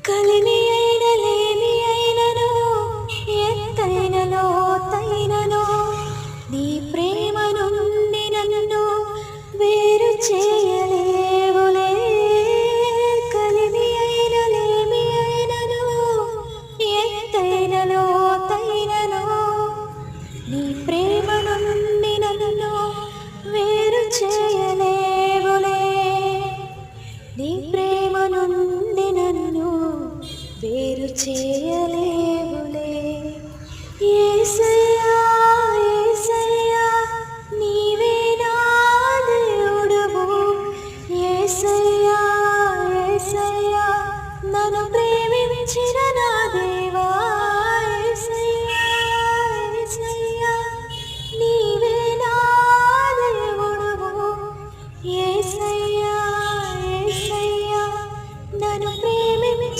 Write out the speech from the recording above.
కలిమి అయిన లేమి అయినను ఎత్తైన లోతైనను నీ ప్రేమ నుండి నన్ను వేరు చేయలేవులే. కలిమి అయిన లేమి అయినను ఎత్తైన లోతైనను నీ ప్రేమ నుండి నన్ను వేరు చేయలేవులే. నీ ప్రేమ నుండి నన్ను వేరు చేయలేవులే. యేసయ్యా యేసయ్యా నీవే నా దేవుడవు. యేసయ్యా యేసయ్యా నన్ను ప్రేమించిన